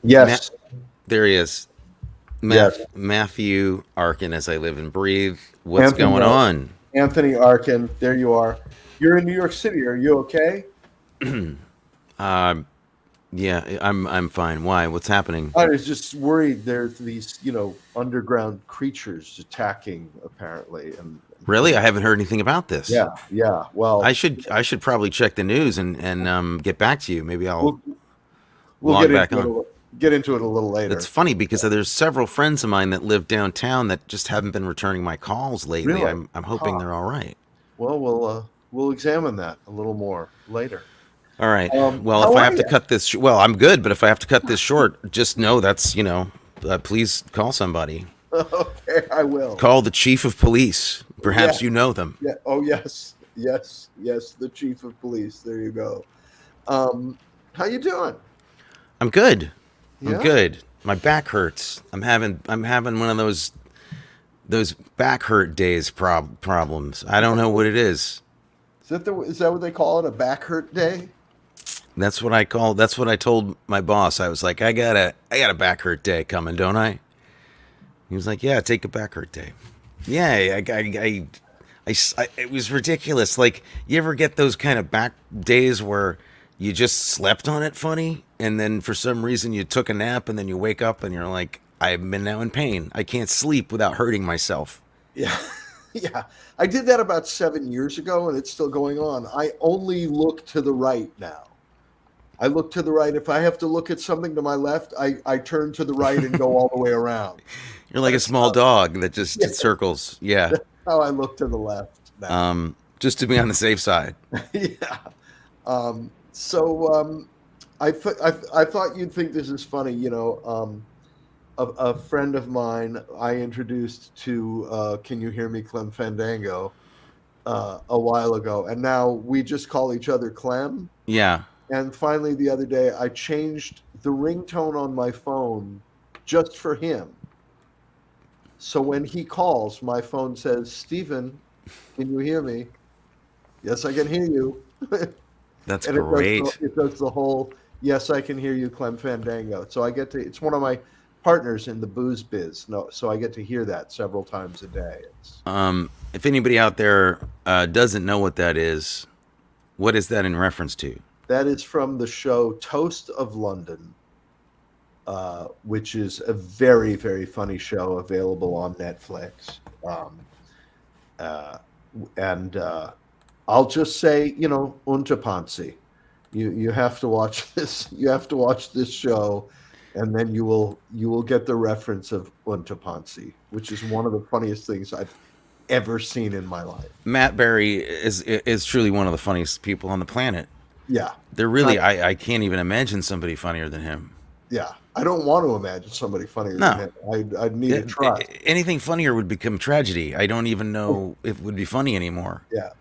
Yes, There he is. yes. Matthew Arkin, as I live and breathe. What's Anthony, going on? Anthony Arkin, there you are. You're in New York City. Are you okay? Um, yeah, I'm fine. Why? What's happening? I was just worried there's these, underground creatures attacking apparently, Really? I haven't heard anything about this. yeah, yeah. I Well, should I should probably check the news and get back to you. Maybe I'll we'll we'll log get back into on. it a little It's later. funny because there's several friends of mine that live downtown that just haven't been returning my calls lately. Really? I'm hoping Huh. they're all right. Well, we'll examine that a little more later. All right. Well, if How I are have to you? cut this, well, I'm good. But if I have to cut this short, just know that's please call somebody. Okay, I will. Call the chief of police. Yeah, Perhaps you know them. yeah. Oh, yes, yes, yes. The chief of police. There you go. How you doing? I'm good. I'm Yeah. good. My back hurts. I'm having one of those back hurt days problems. I don't know what it is. Is that what they call it? A back hurt day? That's what I told my boss. I was like, I got a back hurt day coming, don't I? He was like, yeah, take a back hurt day. Yeah, it was ridiculous. Like, you ever get those kind of back days where you just slept on it funny, and then for some reason you took a nap, and then you wake up and you're like, I'm now in pain. I can't sleep without hurting myself. Yeah, yeah. I did that about 7 years ago, and it's still going on. I only look to the right now. I look to the right. If I have to look at something to my left, I turn to the right and go all the way around. You're like a That's small how, dog that just yeah, circles. Yeah. that's how I look to the left now. Just to be on the safe side. Yeah. So I thought you'd think this is funny. A friend of mine I introduced to Can You Hear Me, Clem Fandango, a while ago, and now we just call each other Clem. Yeah. And finally, the other day, I changed the ringtone on my phone just for him. So when he calls, my phone says, Stephen, can you hear me? Yes, I can hear you. That's And great. it does the whole, yes, I can hear you, Clem Fandango. So it's one of my partners in the booze biz. No, so I get to hear that several times a day. If anybody out there doesn't know what that is, what is that in reference to? That is from the show Toast of London, which is a very, very funny show available on Netflix. Uh, and I'll just say, Unterpanzi. You have to watch this. You have to watch this show, and then you will get the reference of Unterpanzi, which is one of the funniest things I've ever seen in my life. Matt Berry is truly one of the funniest people on the planet. Yeah, They're I, really I can't even imagine somebody funnier than him. yeah. I don't want to imagine somebody funnier than No. him. I'd need to try. Anything funnier would become tragedy. I don't even know if it would be funny anymore. Yeah.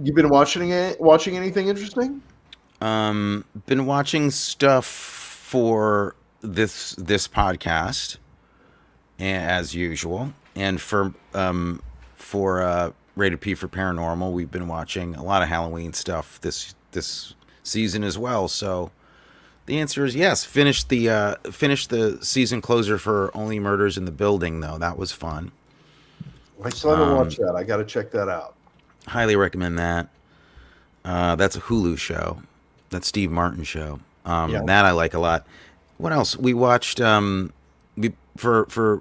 You've been watching anything interesting? Been watching stuff for this podcast, as usual, and for Rated P for Paranormal, we've been watching a lot of Halloween stuff this season as well. So the answer is yes. Finished the season closer for Only Murders in the Building, though. That was fun. I still haven't watched that. I got to check that out. Highly recommend that. That's a Hulu show. That's Steve Martin show. Yeah. That I like a lot. What else? We watched for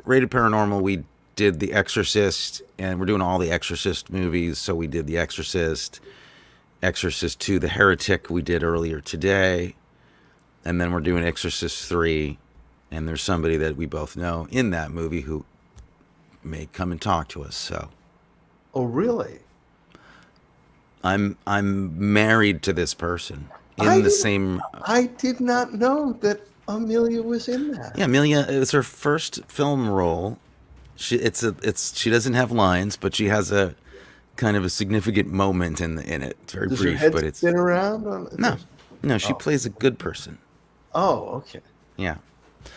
Rated Paranormal. We did The Exorcist, and we're doing all the Exorcist movies. So we did The Exorcist, Exorcist 2, The Heretic. We did earlier today, and then we're doing Exorcist 3. And there's somebody that we both know in that movie who may come and talk to us. So Oh, really? I'm married to this person I in the didn't. same. I did not know that Amelia was in that. Yeah, Amelia. It's her first film role. She doesn't have lines, but she has a kind of a significant moment in it. It's very Does her brief, head but it's spin around? no, no. She Oh. plays a good person. Oh, okay. Yeah.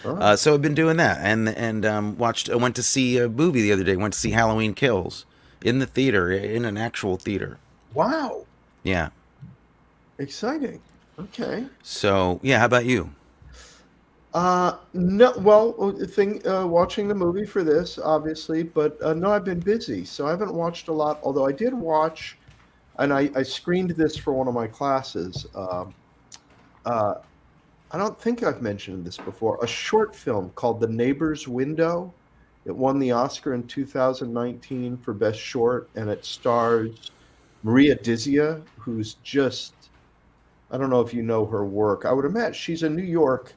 All right. So I've been doing that, and watched. I went to see a movie the other day. Went to see Halloween Kills in the theater, in an actual theater. Wow. Yeah. Exciting. Okay. So yeah, how about you? No, well, watching the movie for this, obviously, but no, I've been busy, so I haven't watched a lot. Although I did watch, and I screened this for one of my classes. Uh, I don't think I've mentioned this before. A short film called The Neighbor's Window. It won the Oscar in 2019 for Best Short, and it stars Maria Dizia, who's just, I don't know if you know her work. I would imagine she's a New York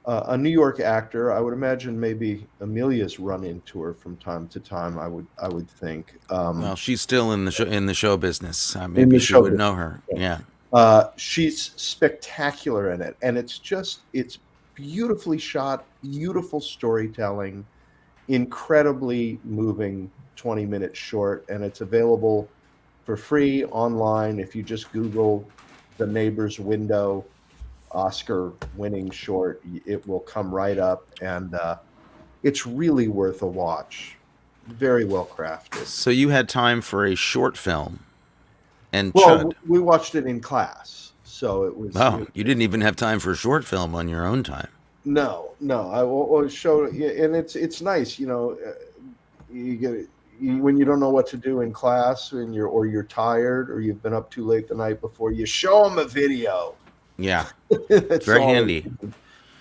actor. I would imagine maybe Amelia's run into her from time to time. I would think Well, she's still in the show business. in Maybe the she show would business. know her. Yeah. She's spectacular in it, and it's beautifully shot, beautiful storytelling, incredibly moving 20-minute short, and it's available for free online if you just Google The Neighbor's Window Oscar winning short. It will come right up, and it's really worth a watch. Very well crafted. So you had time for a short film and Well, Chud. we watched it in class, so it was. Oh, you didn't even have time for a short film on your own time. No, no. I will show, and it's nice. You get when you don't know what to do in class, and you're tired, or you've been up too late the night before. You show them a video. Yeah. It's It's very all. handy.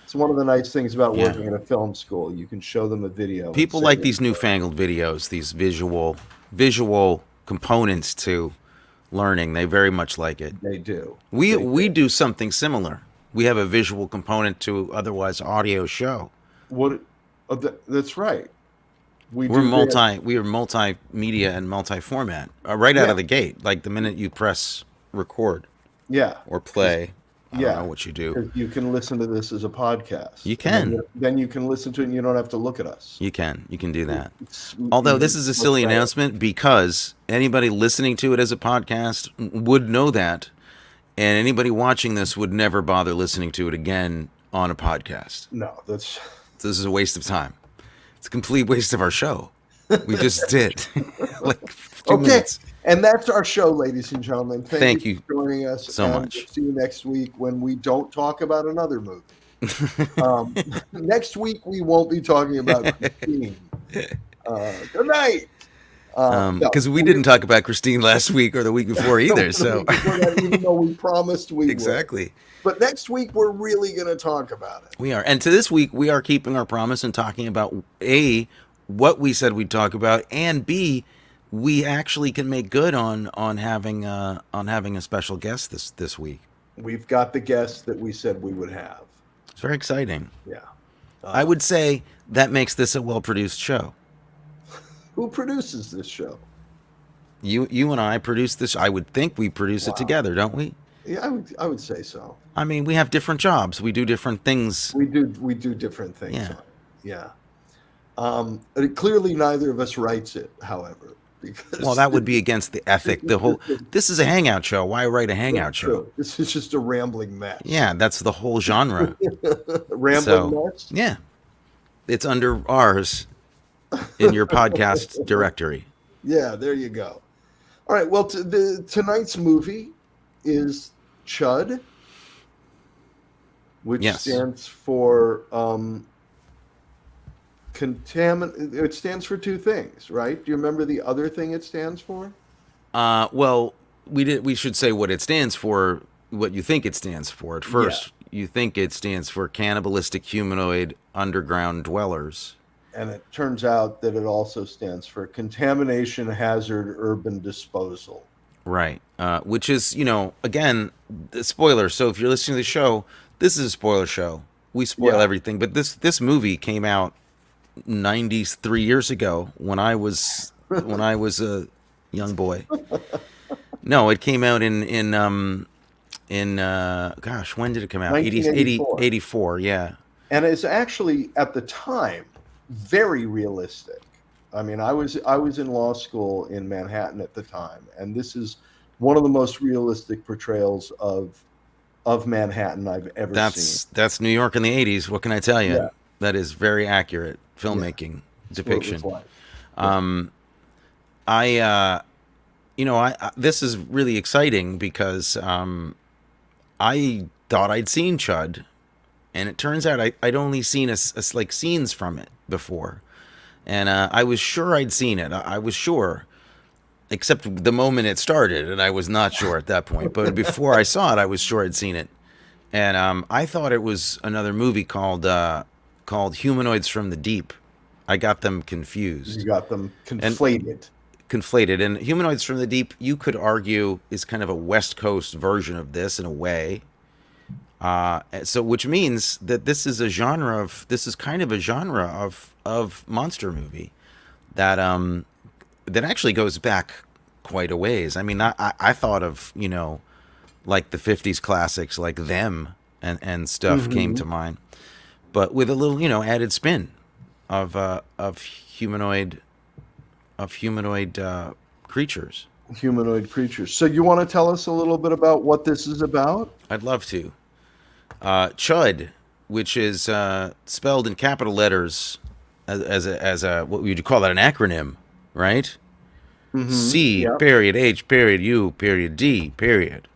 It's one of the nice things about Yeah. working at a film school. You can show them a video and People say like these newfangled videos, these visual components to learning. They very much like it. they do. We do something similar. We have a visual component to otherwise audio show. What? That's right. We We're do this. we are multimedia and multi-format right out Yeah, of the gate. Like the minute you press record yeah, or play, I don't yeah. know what you do. Because you can listen to this as a podcast. You And then can. then you can listen to it, and you don't have to look at us. You can do that. It's Although this even is a much silly better. announcement because anybody listening to it as a podcast would know that, and anybody watching this would never bother listening to it again on a podcast. No, that's This is a waste of time. It's a complete waste of our show. We just did like 2 okay. minutes. And that's our show, ladies and gentlemen. Thank Thank you you for joining us. so And much. we'll see you next week when we don't talk about another movie. Um, next week we won't be talking about Christine. Good night. No, Because we didn't talk about Christine last week or the week before either. So before that, even though we promised we would. exactly. But next week we're really going to talk about it. We are. And to this week, we are keeping our promise and talking about A, what we said we'd talk about, and B, we actually can make good on having a special guest this week. We've got the guests that we said we would have. It's very exciting. Yeah. I would say that makes this a well-produced show. Who produces this show? You and I produce this. I would think we produce it together, don't we? Yeah, I would say so. I mean, we have different jobs. We do different things. We do different things. Yeah. Yeah. Clearly, neither of us writes it. However, because Well, that would be against the ethic. This is a hangout show. Why write a hangout show? true. This is just a rambling mess. Yeah, that's the whole genre. Rambling So, mess. yeah, it's under ours in your podcast directory. Yeah, there you go. All right. Well, tonight's movie is C.H.U.D, which Yes. stands for It stands for two things, right? Do you remember the other thing it stands for? Well, we should say what it stands for. What you think it stands for at first. You think it stands for cannibalistic humanoid underground dwellers. And it turns out that it also stands for Contamination Hazard Urban Disposal. Right. Which is, again, the spoiler. So if you're listening to the show, this is a spoiler show. We spoil Yeah. everything. But this movie came out 93 years ago when I was a young boy. No, it came out in gosh, when did it come out? 1984. 84, yeah. And it's actually, at the time, very realistic. I mean, I was in law school in Manhattan at the time, and this is one of the most realistic portrayals of Manhattan I've ever seen. That's New York in the 80s. What can I tell you? Yeah. That is very accurate filmmaking It's what it depiction. was like. I this is really exciting because I thought I'd seen Chud and it turns out I'd only seen like scenes from it before, and I was sure I'd seen it. I was sure, except the moment it started, and I was not sure at that point. But before I saw it, I was sure I'd seen it, and I thought it was another movie called Humanoids from the Deep. I got them You confused got them and conflated. conflated. And Humanoids from the Deep, you could argue, is kind of a West Coast version of this in a way. So, which means that this is kind of a genre of monster movie that that actually goes back quite a ways. I mean, I thought of, like the '50s classics like Them and stuff came Hmm. to mind, but with a little added spin of humanoid creatures. Humanoid creatures. So you want to tell us a little bit about what this is about? I'd love to. C.H.U.D, which is spelled in capital letters as a what would you call that, an acronym, right? Hmm. C Yeah. period H period U period D period.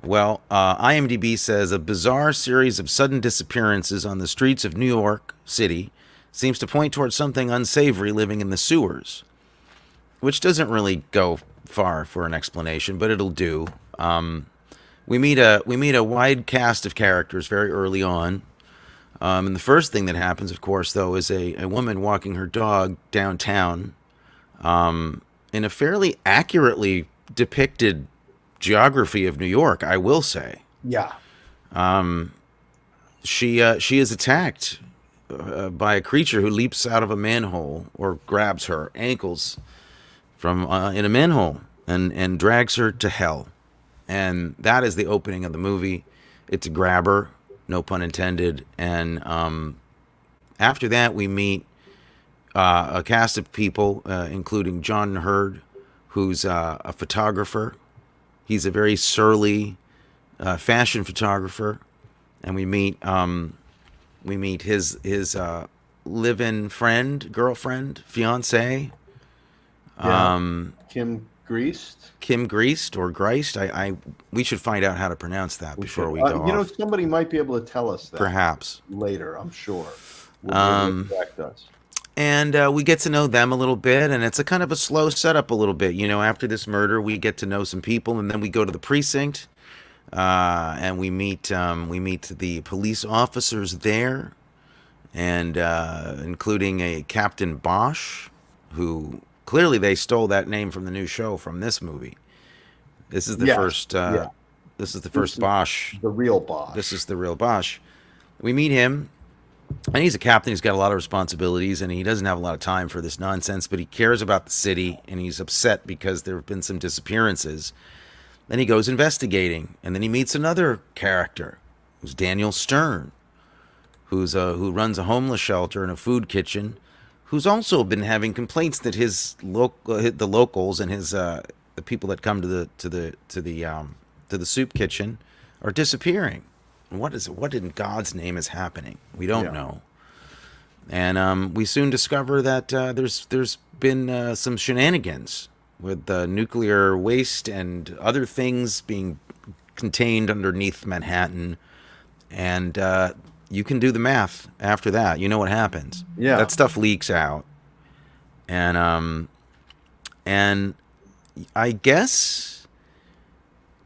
Well, IMDb says a bizarre series of sudden disappearances on the streets of New York City seems to point towards something unsavory living in the sewers, which doesn't really go far for an explanation, but it'll do. We meet a wide cast of characters very early on. And the first thing that happens, of course, though, is a woman walking her dog downtown in a fairly accurately depicted geography of New York, I will say. Yeah. She is attacked by a creature who leaps out of a manhole or grabs her ankles from in a manhole and drags her to hell. And that is the opening of the movie. It's a grabber, no pun intended. And after that, we meet a cast of people, including John Hurd, who's a photographer. He's a very surly fashion photographer, and we meet his live-in friend, girlfriend, fiance, Yeah. Kim Greased. Kim Greist or Greist. I we should find out how to pronounce that We before should. we go off. Somebody might be able to tell us that Perhaps. later. I'm sure. Will Um, correct us. and we get to know them a little bit, and it's a kind of a slow setup a little bit. After this murder, we get to know some people, and then we go to the precinct, and we meet the police officers there, and including a Captain Bosch, who clearly they stole that name from the new show from this movie. This is the Yes. first. Yeah. This is the This first is Bosch. the real This is Bosch. the real Bosch. We meet him, and he's a captain. He's got a lot of responsibilities, and he doesn't have a lot of time for this nonsense. But he cares about the city, and he's upset because there have been some disappearances. Then he goes investigating, and then he meets another character, who's Daniel Stern, who runs a homeless shelter and a food kitchen, who's also been having complaints that the locals and his the people that come to the soup kitchen are disappearing. And what in God's name is happening? We don't Yeah. know. And we soon discover that there's been some shenanigans with nuclear waste and other things being contained underneath Manhattan, and you can do the math after that. You know what happens. Yeah. That stuff leaks out, and I guess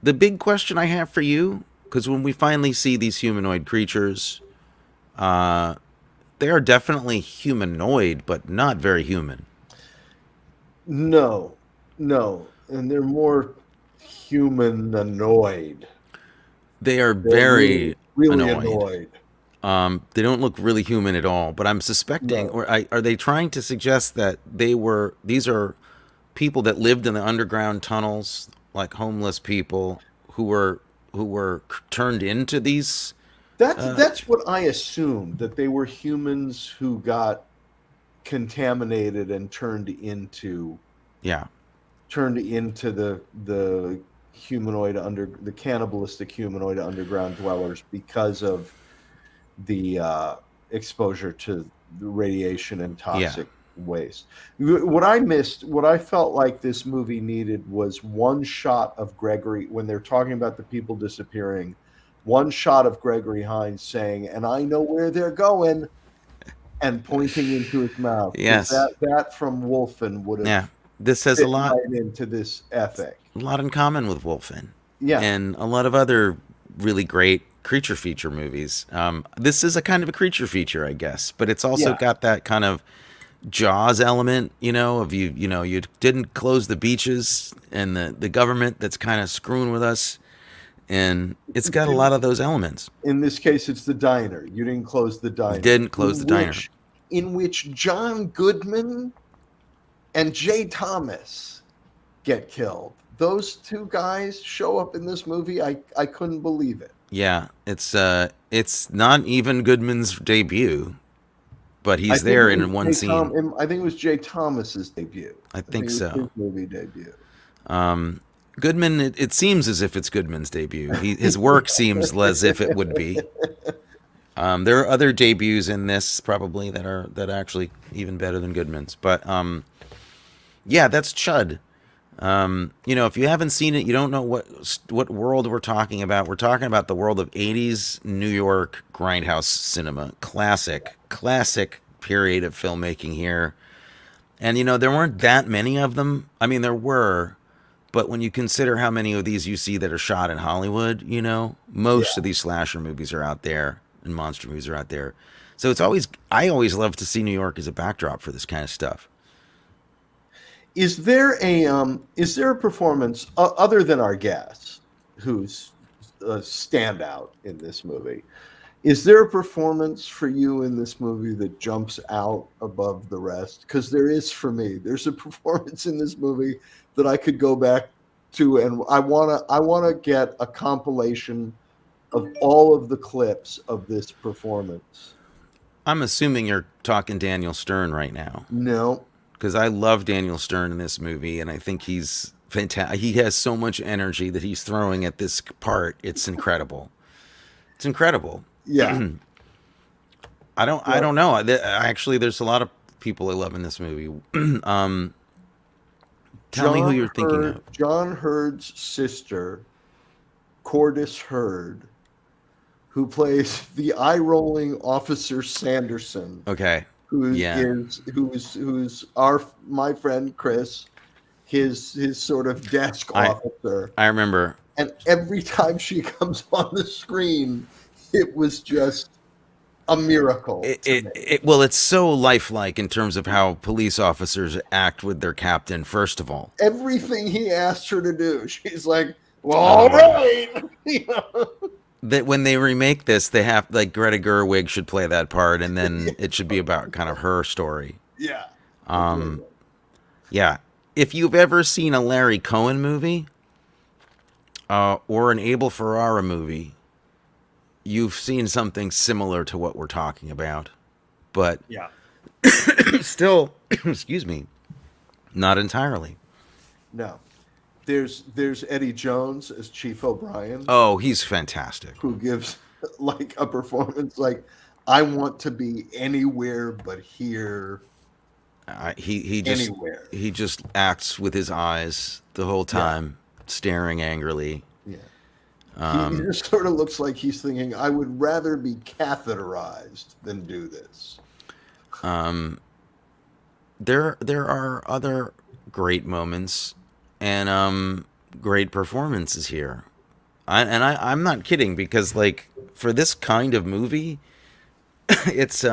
the big question I have for you, because when we finally see these humanoid creatures, uh, they are definitely humanoid, but not very human. No. No. And they're more humanoid. They are They're really, very really annoyed. annoyed. They don't look really human at all. But I'm suspecting, No. or are they trying to suggest that these are people that lived in the underground tunnels, like homeless people who were turned into these? That's what I assumed, that they were humans who got contaminated and Yeah, turned into the humanoid under the cannibalistic humanoid underground dwellers because of the exposure to the radiation and yeah, toxic waste. What I missed, what I felt like this movie needed was one shot of Gregory when they're talking about the people disappearing. one shot of Gregory Hines saying, "And I know where they're going," and pointing into his mouth, because Yes. that from Wolfen would have Yeah. This has fit right into this epic. a lot in common with Wolfen Yeah, and a lot of other really great creature feature movies. This is a kind of a creature feature, I guess, but it's also yeah. got that kind of Jaws element, of you didn't close the beaches and the government that's kind of screwing with us, and it's got a lot of those elements. In this case, it's the diner. You didn't close the diner, Didn't close the diner. in which John Goodman and Jay Thomas get killed. Those two guys show up in this movie. I couldn't believe it. Yeah, it's not even Goodman's debut, but I he's think there it was in one scene. I think it was Jay Thomas's debut. I I think think it was his so. movie debut. Goodman, it seems as if it's Goodman's debut. His work seems as if it would be. There are other debuts in this probably that are actually even better than Goodman's, but yeah, that's C.H.U.D. If you haven't seen it, you don't know what world we're talking about. We're talking about the world of '80s New York grindhouse cinema, classic period of filmmaking here. And there weren't that many of them. I mean, there were, but when you consider how many of these you see that are shot in Hollywood, most Yeah. of these slasher movies are out there and monster movies are out there. So I always love to see New York as a backdrop for this kind of stuff. Is there a performance other than our guest who's a standout in this movie? Is there a performance for you in this movie that jumps out above the rest? Because there is for me. There's a performance in this movie that I could go back to, and I wanna get a compilation of all of the clips of this performance. I'm assuming you're talking Daniel Stern right now, No, because I love Daniel Stern in this movie, and I think he's fantastic. He has so much energy that he's throwing at this part. It's incredible. It's incredible. yeah, I don't know. Actually, there's a lot of people I love in this movie. Tell me who you're thinking of. John Hurd's sister, Cordis Hurd, who plays the eye-rolling Officer Sanderson, Okay. who Yeah. who's my friend Chris, his sort of desk I officer. I remember. And every time she comes on the screen, it was just a miracle to me. Well, it's so lifelike in terms of how police officers act with their captain. First of all, Everything he asked her to do, she's like, "Well, all right." You know? that when they remake this, they have like Greta Gerwig should play that part, and then it should be about kind of her story. Yeah. Yeah. If you've ever seen a Larry Cohen movie or an Abel Ferrara movie, you've seen something similar to what we're talking about, but Yeah. still, excuse me, not entirely. No. There's Eddie Jones as Chief O'Brien, Oh, he's fantastic. who gives like a performance like, "I want to be anywhere but here, He just anywhere." he just acts with his eyes the whole Yeah. time, staring angrily. Yeah. He just sort of looks like he's thinking, "I would rather be catheterized than do this." There are other great moments and great performances here. I'm not kidding, because like for this kind of movie, it's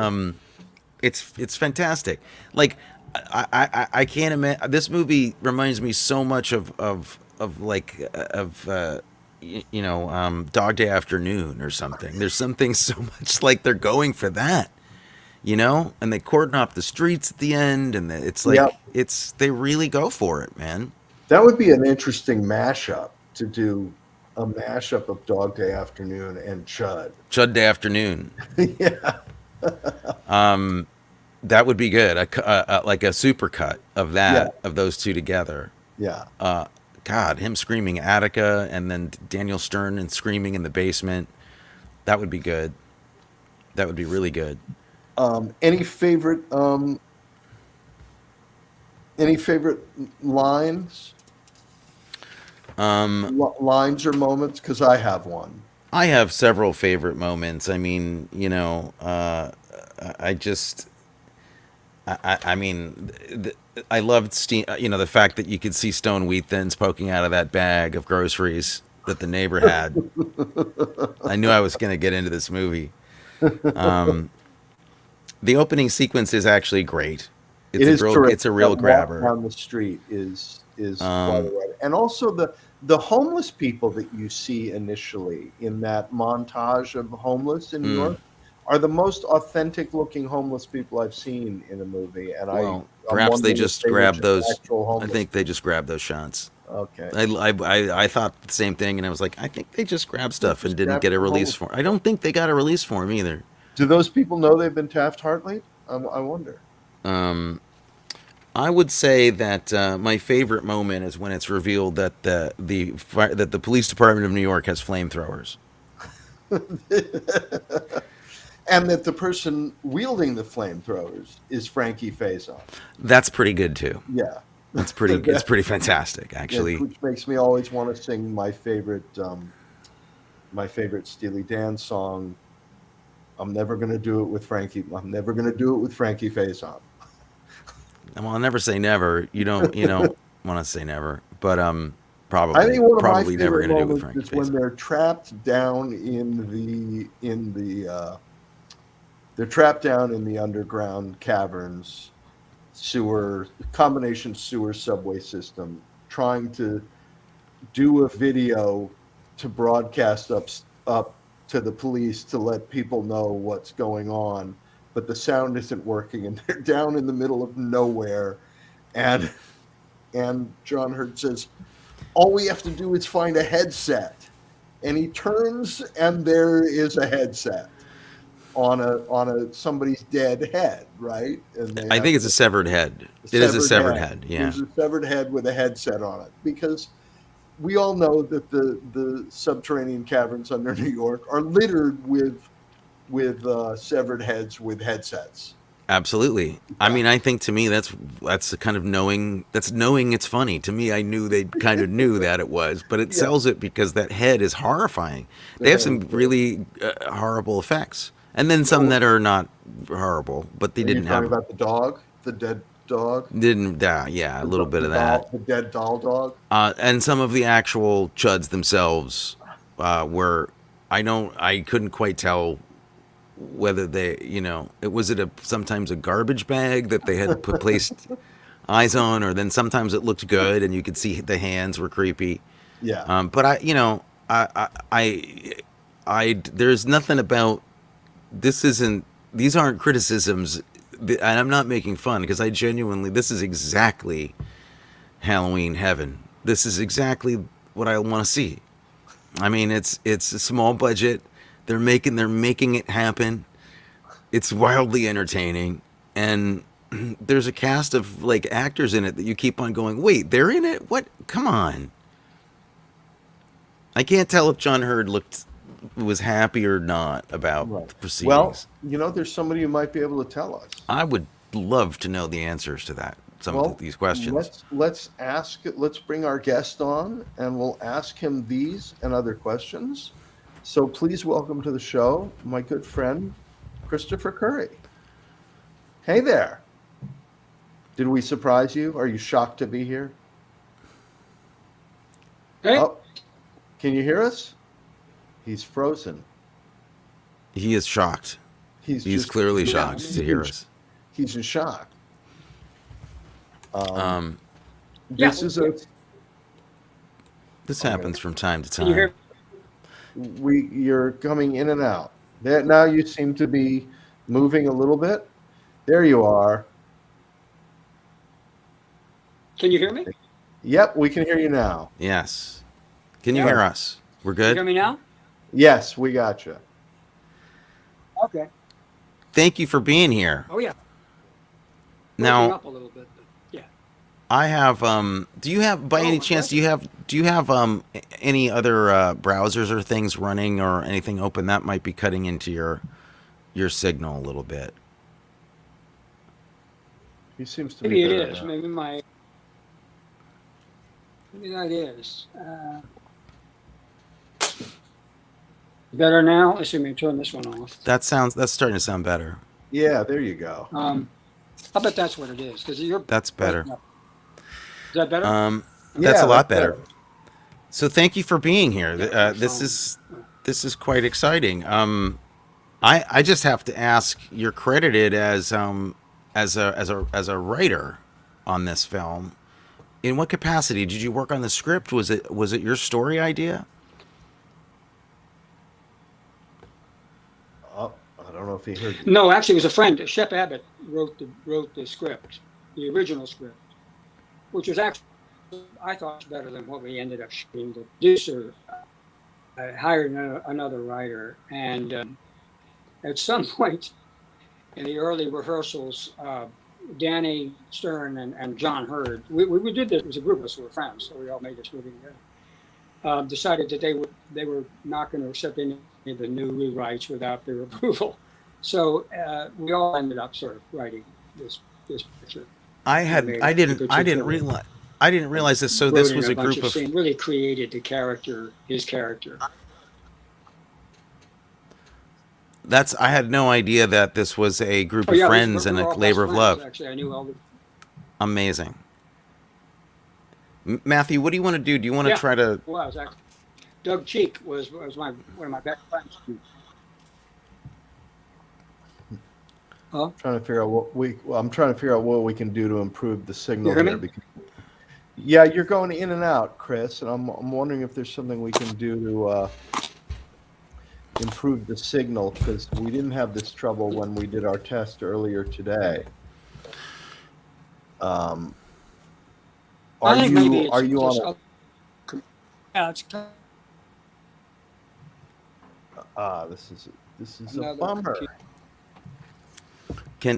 it's fantastic. Like I can't imagine, this movie reminds me so much of like of Dog Day Afternoon or something. There's something so much like they're going for that, and they cordon off the streets at the end, and it's like Yep. they really go for it, man. That would be an interesting mashup, to do a mashup of Dog Day Afternoon and Chud. Chud Day Afternoon. Yeah. That would be good. Like a supercut of that, Yeah. of those two together. Yeah. God, him screaming Attica, and then Daniel Stern and screaming in the basement. That would be good. That would be really good. Any favorite lines? Lines or moments? Because I have one. I have several favorite moments. I mean, I just, I mean, I loved the fact that you could see Stone Wheat Thins poking out of that bag of groceries that the neighbor had. I knew I was going to get into this movie. Um, the opening sequence is actually great. It is terrific. It's a That real walk grabber. down the street is quite a Um, ride, and also the homeless people that you see initially in that montage of homeless in New mm, York are the most authentic looking homeless people I've seen in a movie, and well, I'm perhaps they wondering if just they were grabbed just those. actual I homeless think they people. just grabbed those shots. Okay, I thought the same thing, and I was like, I think they just grabbed they stuff and just didn't grabbed get a some release homeless form. I people. don't think they got a release form either. Do those people know they've been Taft-Hartley? I wonder. Um, I would say that my favorite moment is when it's revealed that that the police department of New York has flamethrowers. And that the person wielding the flamethrowers is Frankie Faison. That's pretty good too. Yeah. That's pretty. It's That, pretty fantastic, yeah, actually. which makes me always want to sing my favorite Steely Dan song. I'm never gonna do it with Frankie. I'm never gonna do it with Frankie Faison. Well, I'll never say never. You don't want to say never, but I think one of my probably never favorite going to do it with moments Frankie is when Faison. they're trapped down in the they're trapped down in the underground caverns, sewer combination sewer subway system, trying to do a video to broadcast up to the police to let people know what's going on, but the sound isn't working, and they're down in the middle of nowhere, and John Hurt says, "All we have to do is find a headset," and he turns, and there is a headset on a somebody's dead head, right? And they I have think it's a severed head. a It is a severed severed head. head. Yeah, There's a severed head with a headset on it because we all know that the subterranean caverns under New York are littered with severed heads with headsets. absolutely. I Yeah, mean, I think to me that's the kind of knowing. That's knowing it's funny. To me, I knew they kind of knew that it was, but it yeah. sells it because that head is horrifying. The They have head some is great. really horrible effects, and then some Well, that are not horrible, but they are you didn't talking have about the dog, the dead dog, didn't. Yeah, a little bit the of that. doll, the dead doll dog? And some of the actual chuds themselves were I couldn't quite tell whether it was it a sometimes a garbage bag that they had placed eyes on, or then sometimes it looked good and you could see the hands were creepy. Yeah. But there's nothing about this isn't these aren't criticisms, and I'm not making fun because I genuinely this is exactly Halloween heaven. This is exactly what I want to see. I mean, it's a small budget. They're making it happen. It's wildly entertaining, and there's a cast of like actors in it that you keep on going, wait, they're in it? What? Come on! I can't tell if John Hurd was happy or not about Right. the Well, proceedings. there's somebody who might be able to tell us. I would love to know the answers to that. Some of Well, these questions. let's bring our guest on and we'll ask him these and other questions. So please welcome to the show my good friend Christopher Curry. Hey there. Did we surprise you? Are you shocked to be here? Hey, Oh, can you hear us? He's frozen. He is shocked. He's He's just clearly yeah, I shocked he's to mean, hear in, us. he's in shock. Um, Um, yeah. this is a this okay. happens from time to Can you time. hear? You're coming in and out. There now you seem to be moving a little bit. There you are. Can you hear me? Yep, we can hear you now. Yes. Can you Yeah. hear Right. us? We're Can you good. hear me now? Yes, we got you. Okay. Thank you for being here. Oh yeah, broken Now, up a little bit, but yeah. I have do you have by Oh, any my chance pleasure. do you have any other browsers or things running or anything open that might be cutting into your signal a little bit? He seems to be Maybe it better is. now. Maybe that is. Better now? Let's see, let me turn this one off. That's starting to sound better. Yeah, there you go. I bet that's what it is, because you're That's better. breaking up. Is that better? That's Yeah, a lot that's better. So thank you for being here. Yeah, my This phone. is quite exciting. I just have to ask. You're credited as a writer on this film. In what capacity did you work on the script? Was it your story idea? Oh, I don't know if he heard you. No, actually, it was a friend. Shep Abbott wrote the script, the original script, which was actually, I thought, better than what we ended up shooting. The producer hired another writer, and at some point in the early rehearsals, Danny Stern and John Hurd, we did this. It was a group of us who were friends, so we all made this movie together. Decided that they were not going to accept any of the new rewrites without their approval. So we all ended up sort of writing this picture. I didn't realize this. So this was a group of scenes, really created the character, his character. I had no idea that this was a group of friends and a labor of love. Actually, I knew all the. Amazing. Matthew, what do you want to do? Do you want to try to? Well, I was actually, Doug Cheek was one of my best friends. Huh? Trying to figure out I'm trying to figure out what we can do to improve the signal You hear here. me? Yeah, you're going in and out, Chris, and I'm wondering if there's something we can do to improve the signal, because we didn't have this trouble when we did our test earlier today. Are you on? This is a bummer.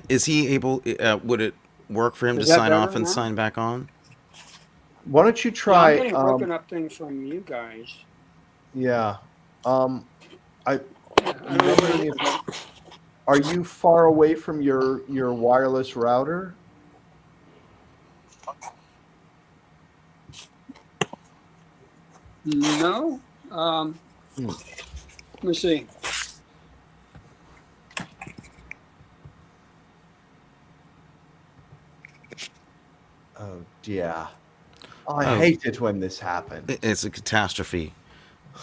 Is he able? Would it work for him to sign off and sign back on? Why don't you try? I'm getting broken up things from you guys. Yeah. Are you far away from your wireless router? No. Let me see. Oh, yeah. I hate it when this happens. It's a catastrophe.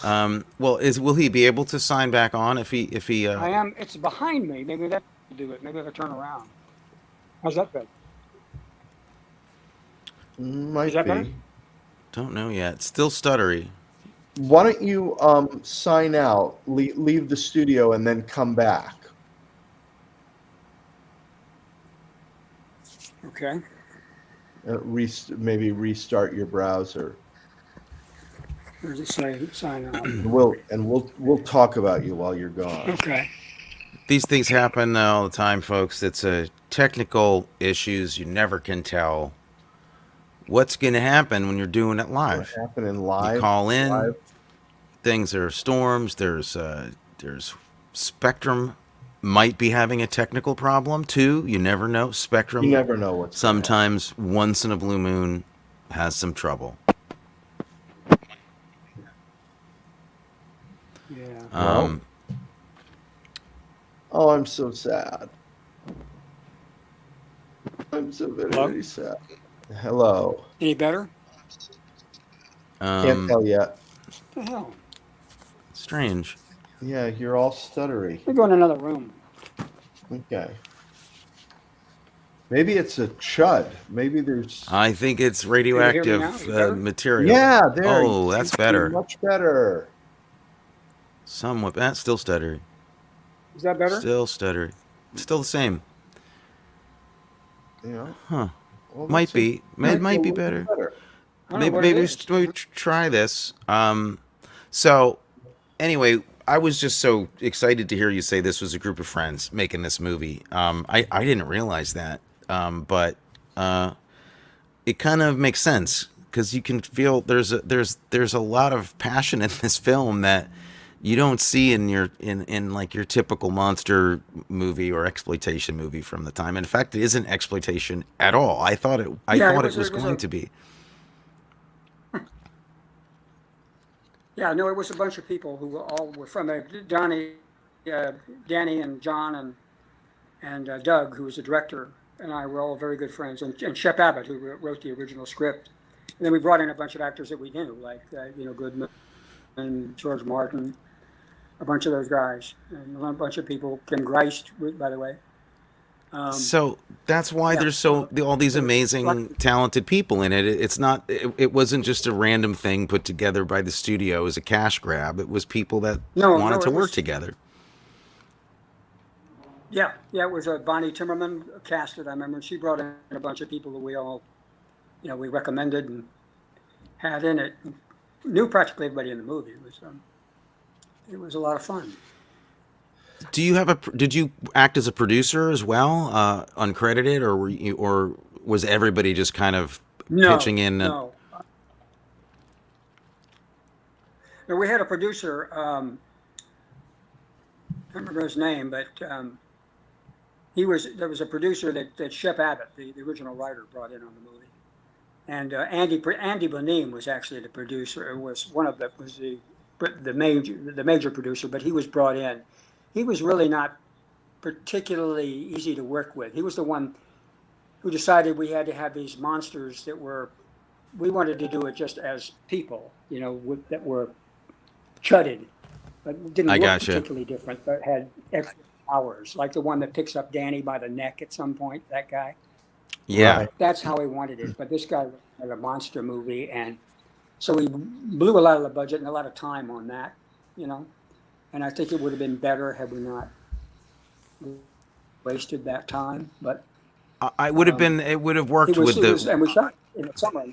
Well, will he be able to sign back on if he? I am. It's behind me. Maybe that will do it. Maybe if I turn around. How's that better? Might Is that better? be. Don't know yet. It's still stuttery. Why don't you sign out, leave the studio, and then come back? Okay. Maybe restart your browser. Where does it say sign out? We'll talk about you while you're gone. Okay. These things happen all the time, folks. It's a technical issues. You never can tell what's going to happen when you're doing it live. What happening live? You call in. Live. Things are storms. There's Spectrum might be having a technical problem too. You never know. Spectrum. You never know what's sometimes once in a blue moon has some trouble. Yeah. Oh, I'm so sad. I'm so very sad. Hello. Any better? Can't tell yet. What the hell? Strange. Yeah, you're all stuttery. Let me go in another room. Okay. Maybe it's a C.H.U.D. Maybe there's. I think it's radioactive material. Yeah, there. Oh, that's better. Much better. Somewhat. That's still stuttery. Is that better? Still stuttery. Still the same. Yeah. Huh. Well, might be. It might be better. Maybe try this. So, anyway, I was just so excited to hear you say this was a group of friends making this movie. I didn't realize that, but it kind of makes sense because you can feel there's a lot of passion in this film that you don't see in like your typical monster movie or exploitation movie from the time. In fact, it isn't exploitation at all. I thought it was going to be. Yeah, no, it was a bunch of people who all were from Danny and John and Doug, who was the director, and I were all very good friends, and Shep Abbott, who wrote the original script. And then we brought in a bunch of actors that we knew, like Goodman and George Martin, a bunch of those guys, and a bunch of people. Kim Greist, by the way. So that's why Yeah, there's so all these it was amazing, lucky. talented people in it. It's not. It wasn't just a random thing put together by the studio as a cash grab. It was people that No, wanted no, to it work was. together. Yeah, yeah, it was Bonnie Timmerman cast it. I remember she brought in a bunch of people that we all, we recommended and had in it. Knew practically everybody in the movie. It was a lot of fun. Do you have a? Did you act as a producer as well, uncredited, or or was everybody just kind of pitching No, in? no. No, we had a producer. I can't remember his name, but there was a producer that Shep Abbott, the original writer, brought in on the movie. And Andy Bonin was actually the producer. It was the major producer, but he was brought in. He was really not particularly easy to work with. He was the one who decided we had to have these monsters we wanted to do it just as people, that were chudded, but didn't I look gotcha. particularly different, but had extra powers, like the one that picks up Danny by the neck at some point, that guy. Yeah. Right. That's how he wanted it. But this guy had a monster movie, and so we blew a lot of the budget and a lot of time on that, you know. And I think it would have been better had we not wasted that time. But I would have been. It would have worked with it was, the. and we shot in the summer.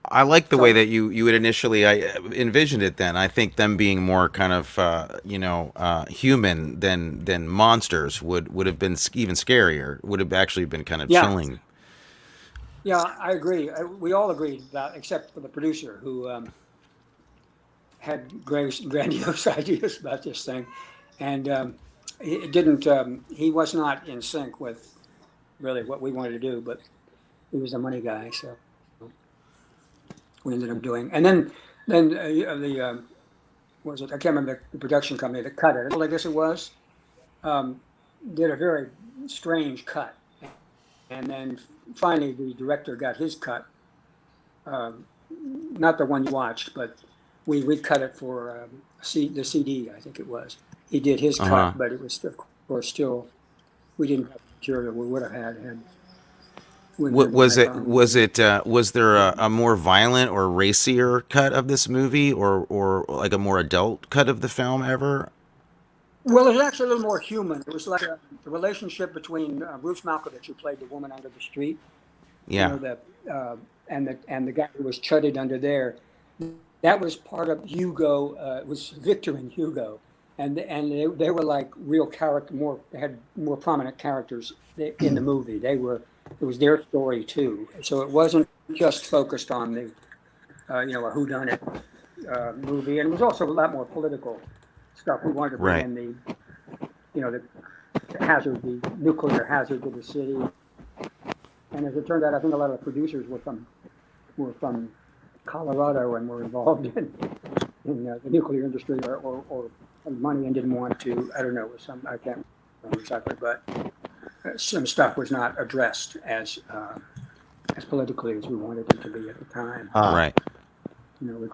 I like the way Sorry. that you had initially I envisioned it. Then I think them being more kind of human than monsters would have been even scarier. Would have actually been kind of Yeah, chilling. yeah, I agree. We all agreed that, except for the producer who had grandiose ideas about this thing, and he didn't. He was not in sync with really what we wanted to do, but he was a money guy, so we ended up doing. And then the was it? I can't remember the production company that cut it. Well, I guess it was did a very strange cut, and then finally the director got his cut. Not the one you watched, but we cut it for the CD. I think it was. He did his Uh huh. cut, but it was of course still we didn't have the material we would have had we did Was make it our own was movie. it was there a more violent or racier cut of this movie, or like a more adult cut of the film ever? Well, it was actually a little more human. It was like the relationship between Bruce Malkovich, who played the woman under the street, you Yeah. know, and the guy who was chudded under there. That was part of Hugo. It was Victor and Hugo, and they were like real character, had more prominent characters in the movie. It was their story too. So it wasn't just focused on the a whodunit movie, and it was also a lot more political stuff. We wanted to bring Right. in the hazard, the nuclear hazard to the city. And as it turned out, I think a lot of the producers were from Colorado and were involved in the nuclear industry or money and didn't want to. I don't know. It was I can't remember exactly, but some stuff was not addressed as politically as we wanted it to be at the time. Ah. Right. You know,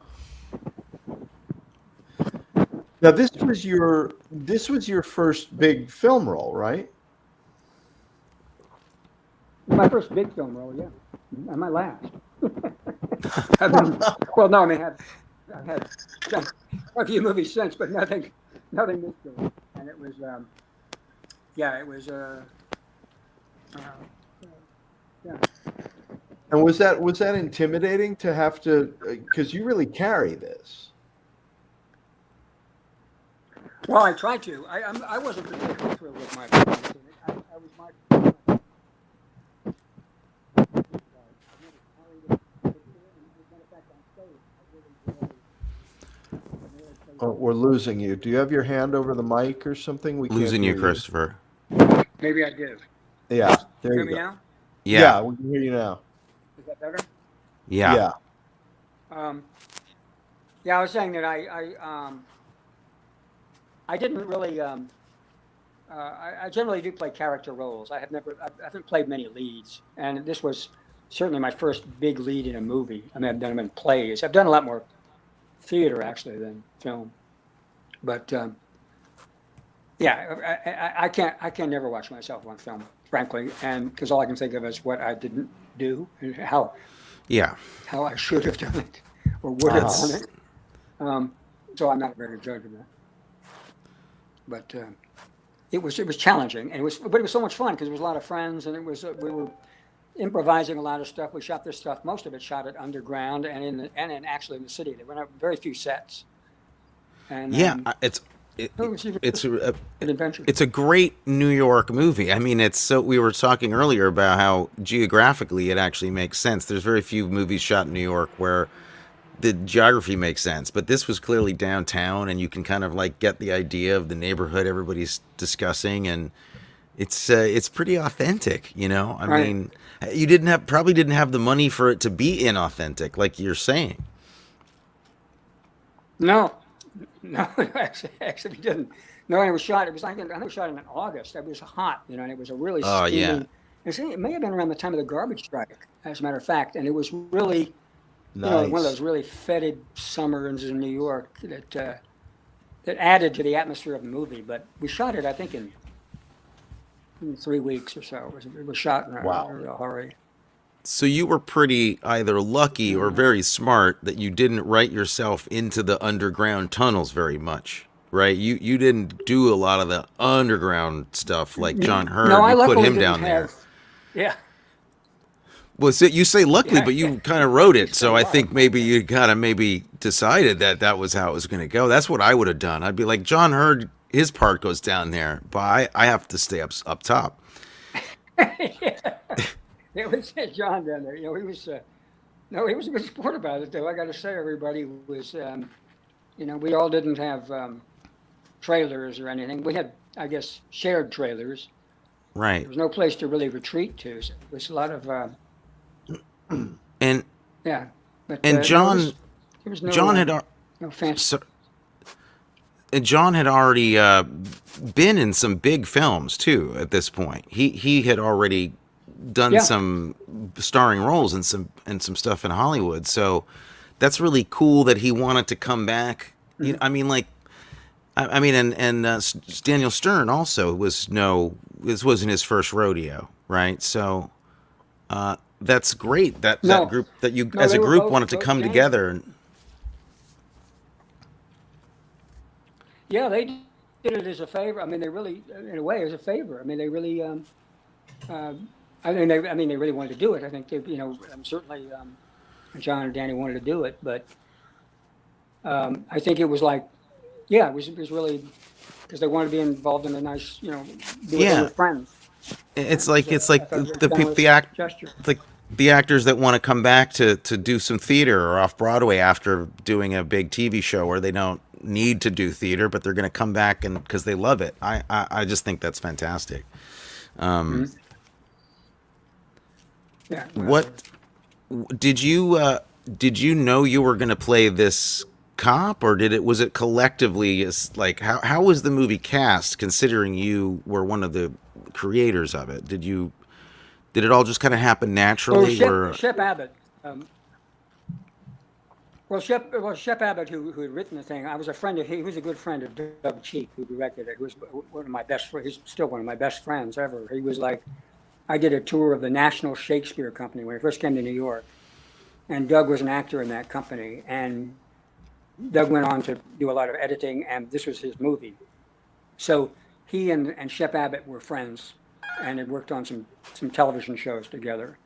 Now this was your first big film role, right? my first big film role, yeah, and my last. I've been, well, no, I mean, I've had done a few movies since, but nothing this big. And it was, yeah, it was, yeah. And was that intimidating to have to, because you really carry this? Well, I tried to. I wasn't particularly thrilled with my performance in it. I was my. Oh, we're losing you. Do you have your hand over the mic or something? We can't Losing you, hear you. Christopher. Maybe I do. Yeah, there Hear you me go. now? Yeah. Yeah, we can hear you now. Is that better? Yeah. Yeah. Um, Yeah, I was saying that I didn't really I generally do play character roles. I haven't played many leads, and this was certainly my first big lead in a movie. I mean, I've done them in plays. I've done a lot more theater actually than film, but yeah, I can never watch myself on film, frankly, and because all I can think of is what I didn't do and Yeah, how I should have done it or would have Uh-huh. done that's it. Um, so I'm not a very good judge of that, but it was challenging, and it was so much fun because it was a lot of friends, and it was we were improvising a lot of stuff. We shot this stuff, most of it shot it underground and actually in the city. There were very few sets, and yeah. It, it was even it's an adventure. it's a great New York movie. I mean, it's so we were talking earlier about how geographically it actually makes sense. There's very few movies shot in New York where the geography makes sense, but this was clearly downtown, and you can kind of like get the idea of the neighborhood everybody's discussing, and it's pretty authentic. You know, I Right? mean, you didn't have probably didn't have the money for it to be inauthentic, like you're saying. No, no, actually we didn't. No, and it was shot. It was I think it was shot in August. It was hot, and it was a really Oh yeah, steaming. It may have been around the time of the garbage strike, as a matter of fact, and it was really one of Nice. those really fetid summers in New York that added to the atmosphere of the movie. But we shot it, I think, in 3 weeks or so. It was shot in a Wow. real hurry. so you were pretty either lucky or And very smart that you didn't write yourself into the underground tunnels very much, right? You didn't do a lot of the underground stuff like John no, Hurd. I You put luckily him didn't down there. have. Yeah, Well, so you say luckily, yeah, but yeah. you kind of wrote You it, say so I luck. think maybe you kind of maybe decided that that was how it was going to go. That's what I would have done. I'd be like, John Hurd, his part goes down there, but I have to stay up top. Yeah. It was John down there. He was no, he was a good sport about it, though. I got to say, everybody was. We all didn't have trailers or anything. We had, I guess, shared trailers. Right. There was no place to really retreat to. So it was a lot of And yeah. But and no, John there was John had no fancy. so, and John had already been in some big films too. At this point, he had already done Yeah. some starring roles and some stuff in Hollywood. So that's really cool that he wanted to come back. Mhm. I mean, like, I mean, and Daniel Stern also was no. This wasn't his first rodeo, right? So that's great that that No, group that you no, as they a were group wanted to both come Daniel. together. And Yeah, they did it as a favor. I mean, they really, in a way, as a favor. I mean, they really. Uh, I mean, they really wanted to do it. I think they, certainly John and Danny wanted to do it, but I think it was like, yeah, it was really because they wanted to be involved in a nice, do it. They were yeah, friends, and it's I like thought it was a the generous the act gesture. like the actors that want to come back to do some theater or off Broadway after doing a big TV show where they don't need to do theater, but they're going to come back and because they love it. I just think that's fantastic. Um, Mhm. Yeah, well, what did you know you were going to play this cop, or did it was it collectively as like how was the movie cast considering you were one of the creators of it? Did it all just kind of happen well, naturally? Shep Where Shep Abbott. Shep Abbott, who had written the thing, I was a friend of he was a good friend of Doug Cheek, who directed it. He was one of my best friends. He's still one of my best friends ever. He was like, I did a tour of the National Shakespeare Company when I first came to New York, and Doug was an actor in that company. And Doug went on to do a lot of editing, and this was his movie. So he and Shep Abbott were friends, and had worked on some television shows together.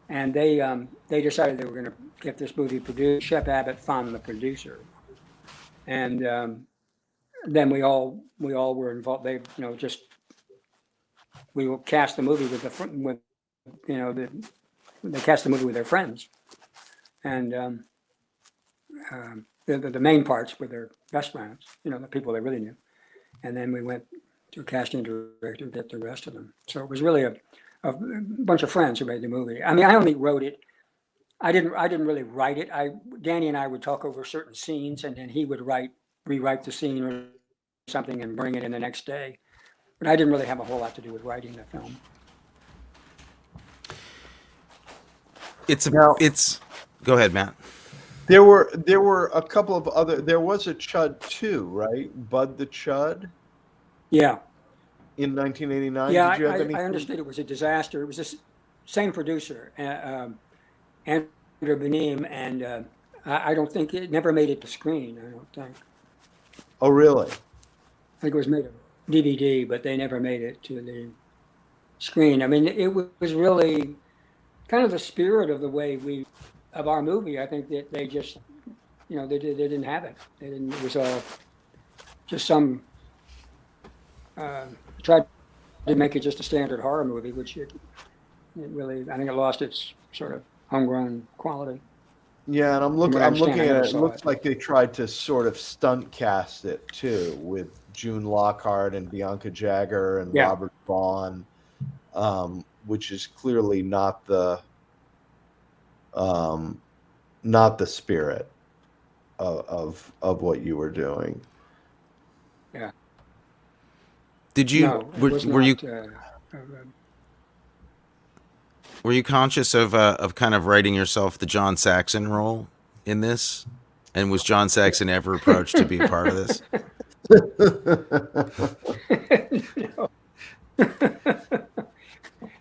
And they decided they were going to get this movie produced. Shep Abbott found the producer, and then we all were involved. They just we will cast the movie with you know the, they cast the movie with their friends, and the main parts were their best friends, the people they really knew. And then we went to a casting director to get the rest of them. So it was really a bunch of friends who made the movie. I mean, I only wrote it. I didn't really write it. Danny and I would talk over certain scenes, and then he would rewrite the scene or something and bring it in the next day. But I didn't really have a whole lot to do with writing the film. Now, Go ahead, Matt. there were a couple of other. There was a C.H.U.D 2, right? Bud the C.H.U.D Yeah, in 1989. yeah. Did you have anything? I understood it was a disaster. It was the same producer, Andrew Beneam, and I don't think it never made it to screen. I don't think. Oh, really? I think it was made a DVD, but they never made it to the screen. I mean, it was really kind of the spirit of the way of our movie. I think that they just, they didn't have it. They didn't. It was all just some tried to make it just a standard horror movie, which it really, I think it lost its sort of homegrown quality. Yeah, and I'm From what looking. I I'm looking understand, I at never it. It saw looks it. like they tried to sort of stunt cast it too, with June Lockhart and Bianca Jagger and Yeah. Robert Vaughn, which is clearly not the spirit of what you were doing. Yeah. Did you No, it were, was were you not. were you conscious of kind of writing yourself the John Saxon role in this? And was John Saxon ever approached to be a part of this?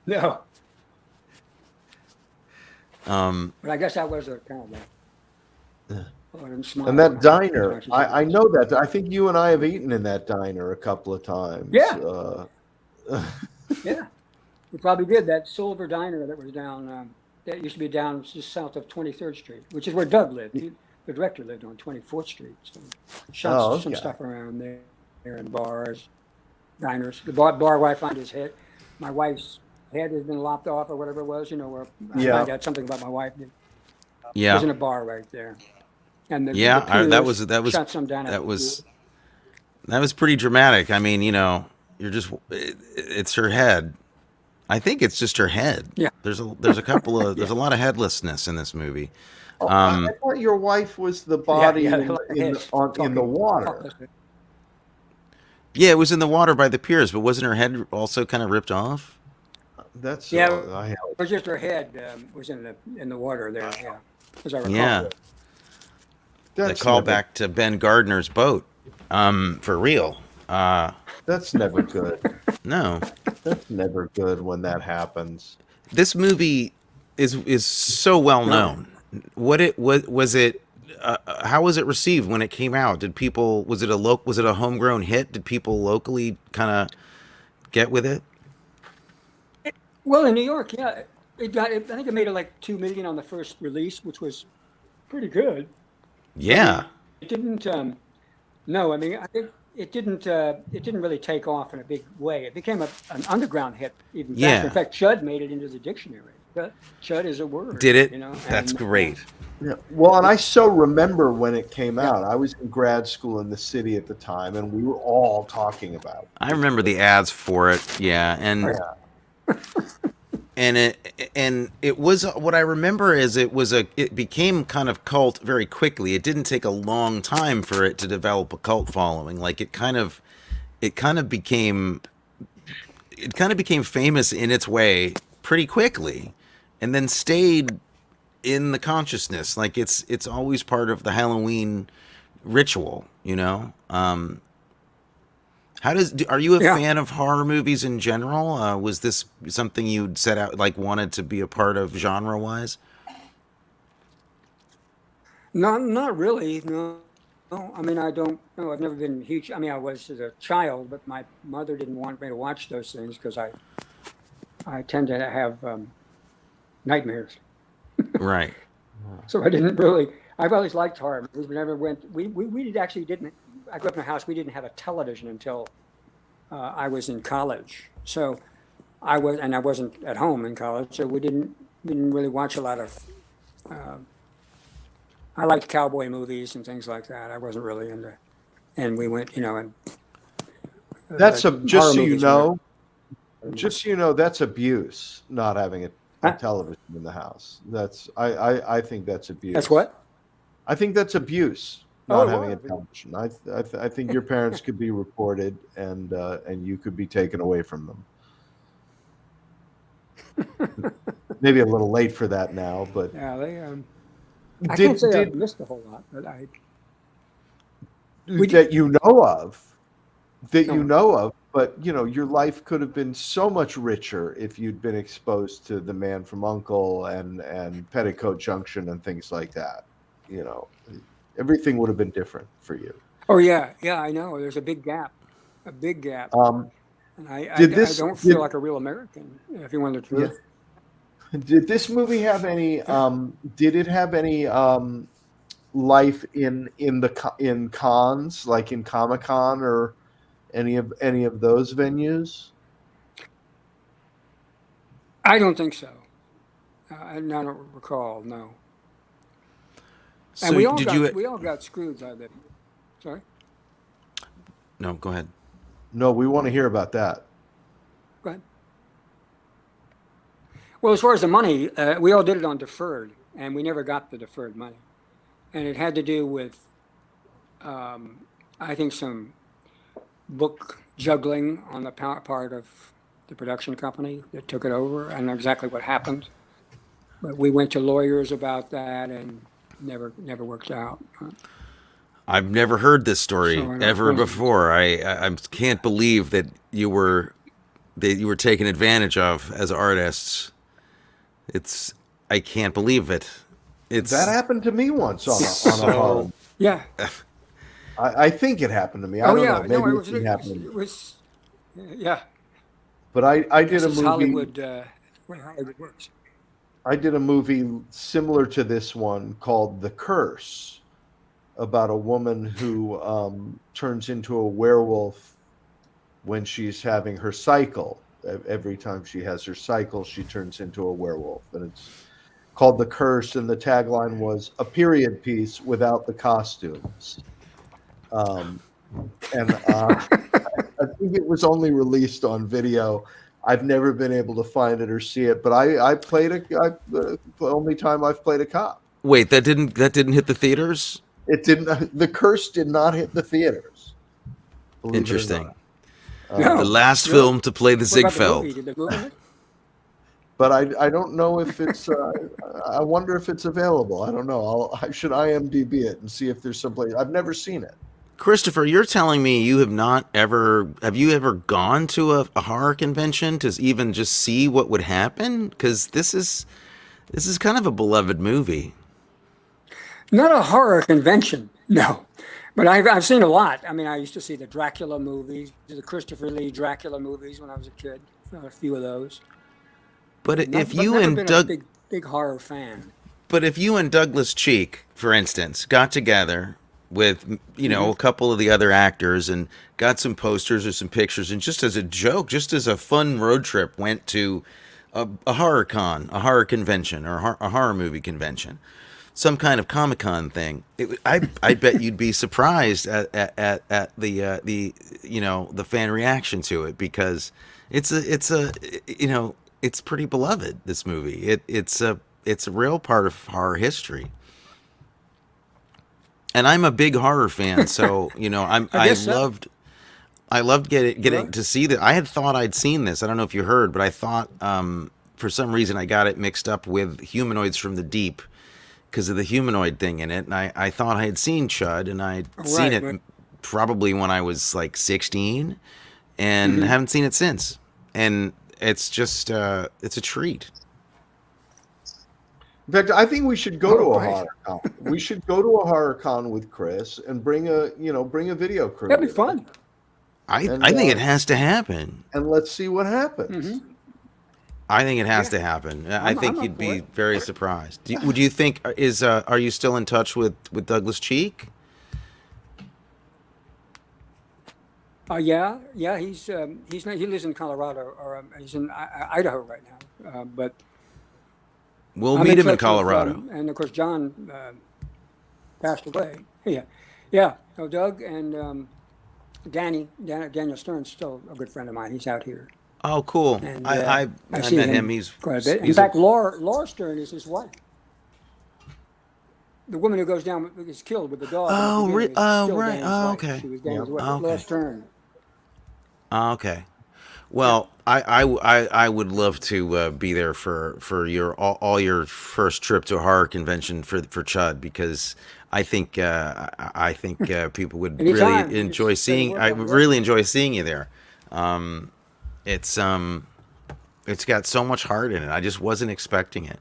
No, Um, but I guess that was a kind of And that diner, I know that. I think you and I have eaten in that diner a couple of times. Yeah. Yeah, we probably did. That Silver Diner that was down, that used to be down just south of 23rd Street, which is where Doug lived. The director lived on 24th Street. So shot some okay. stuff around there in bars, diners. The bar where I found his head, my wife's head has been lopped off or whatever it was, where I Yeah. find out something about my wife. It was yeah, in a bar right there. And the yeah. That Piers was shot some down at that the was Piers. that was pretty dramatic. I mean, it's her head. I think it's just her head. Yeah. There's a couple of there's a lot of headlessness in this movie. Oh, I thought your wife was the body Yeah, in the talking- water. Yeah, it was in the water by the piers, but wasn't her head also kind of ripped off? That's Yeah. I It was just her head was in the water there. Yeah, as I recall. Yeah, the that's call never, back to Ben Gardner's boat. For real. That's never good. No, That's never good when that happens. this movie is so well known. Was it? How was it received when it came out? Did people was it a homegrown hit? Did people locally kind of get with it? Well, in New York, yeah, I think it made it like 2 million on the first release, which was pretty good. Yeah, It didn't. No, I mean, I think it didn't. It didn't really take off in a big way. It became an underground hit even faster. Yeah. In fact, C.H.U.D made it into the dictionary. C.H.U.D is a word. did it? and, That's great. Yeah. Well, and I so remember when it came out. I was in grad school in the city at the time, and we were all talking about it. I remember the ads for it. Yeah, and it was what I remember is it became kind of cult very quickly. It didn't take a long time for it to develop a cult following. Like it kind of became famous in its way pretty quickly, and then stayed in the consciousness. Like it's always part of the Halloween ritual. Are you a fan of horror movies in general? Was this something you'd set out, like wanted to be a part of genre wise? Not really. No. I mean, I don't know. I've never been huge. I mean, I was as a child, but my mother didn't want me to watch those things because I tend to have nightmares. Right. So I didn't really. I've always liked horror movies. We never went. We actually didn't. I grew up in a house. We didn't have a television until I was in college. So I wasn't at home in college. So we didn't really watch a lot of. I liked cowboy movies and things like that. I wasn't really into. And we went, and That's horror just so you movies know. were- Just so you know, that's abuse. Not having Huh? television in the house. I think that's abuse. That's what? I think that's abuse. Oh, Not it having a was. television. I think your parents could be reported and you could be taken away from them. Maybe a little late for that now, but Yeah, they. I can't say I've did missed a whole lot, but we did. that you know of that you No, know of, but your life could have been so much richer if you'd been exposed to The Man from Uncle and Petticoat Junction and things like that. You know, everything would have been different for you. oh yeah, yeah, I know. There's a big gap, Um, and did I this don't feel did like a real American, if you want the yeah, truth. did this movie have any did it have any life in cons, like in Comic-Con or any of those venues? I don't think so. I don't recall. No, and So did you? we all got screwed out of it. Sorry, No, go ahead. No, we want to hear about that. go ahead. Well, as far as the money, we all did it on deferred, and we never got the deferred money, and it had to do with, I think, some book juggling on the part of the production company that took it over. I don't know exactly what happened, but we went to lawyers about that and never worked out. I've never heard this So story I ever don't. before. I can't believe that you were taken advantage of as artists. It's I can't believe it. That It's happened to me once on a horror. so Yeah. I think it happened to me. I Oh don't know. yeah. No, Maybe it didn't happen to me. it was yeah. But I did This a is movie. Hollywood. Way Hollywood works. I did a movie similar to this one called The Curse, about a woman who turns into a werewolf when she's having her cycle. Every time she has her cycle, she turns into a werewolf, and it's called The Curse. And the tagline was "A period piece without the costumes." Um, and I think it was only released on video. I've never been able to find it or see it, but I played the only time I've played a cop. wait, that didn't hit the theaters? It didn't. The Curse did not hit the theaters. Believe it or Interesting. not. The No, last really. film to play the What about the movie? Ziegfeld. Did the movie hit? But I don't know if it's. I wonder if it's available. I don't know. I should IMDb it and see if there's someplace. I've never seen it. Christopher, you're telling me you have you ever gone to a horror convention to even just see what would happen? Because this is kind of a beloved movie. Not a horror convention, no. But I've seen a lot. I mean, I used to see the Dracula movies, the Christopher Lee Dracula movies when I was a kid. A few of those. But if But you never and been a Doug, big horror fan. but if you and Douglas Cheek, for instance, got together with a couple of the other actors and got some posters or some pictures, and just as a joke, just as a fun road trip, went to a horror con, a horror convention, or a horror movie convention, some kind of Comic-Con thing. I bet you'd be surprised at the fan reaction to it, because it's pretty beloved, this movie. It's a real part of horror history. And I'm a big horror fan, so I guess so. I loved getting Really? to see that. I had thought I'd seen this. I don't know if you heard, but I thought for some reason I got it mixed up with Humanoids from the Deep because of the humanoid thing in it, and I thought I had seen C.H.U.D, and I'd seen Right. it probably when I was like 16, and haven't seen it since. And it's just it's a treat. In fact, I think we should go to Oh, a right. horror con. We should go to a horror con with Chris and bring a video crew. That'd be with fun. us, I And I think it has to happen. and let's see what happens. Hmm. I think it has Yeah. to happen. I I'm think up you'd for be it. very surprised. Would you think are you still in touch with Douglas Cheek? Yeah. He lives in Colorado, or he's in Idaho right now. But We'll I'm meet in him in touch with, Colorado. and of course John passed away. Yeah, yeah. Oh, Doug and Daniel Stern's still a good friend of mine. He's out here. Oh, cool. And I I've I seen met him. him He's quite a bit. In he's a fact, Laura Stern is his wife. The woman who goes down is killed with the dog in the beginning is oh still right. Danny's Oh, wife. okay. She was Yeah. Danny's wife. Oh, Laura okay. Stern. Oh, okay. Yeah. Well, I would love to be there for your all your first trip to a horror convention for Chud, because I think people would really Anytime. You enjoy just say the seeing. word, I I'll be would there really for you. enjoy seeing you there. Um, it's it's got so much heart in it. I just wasn't expecting it.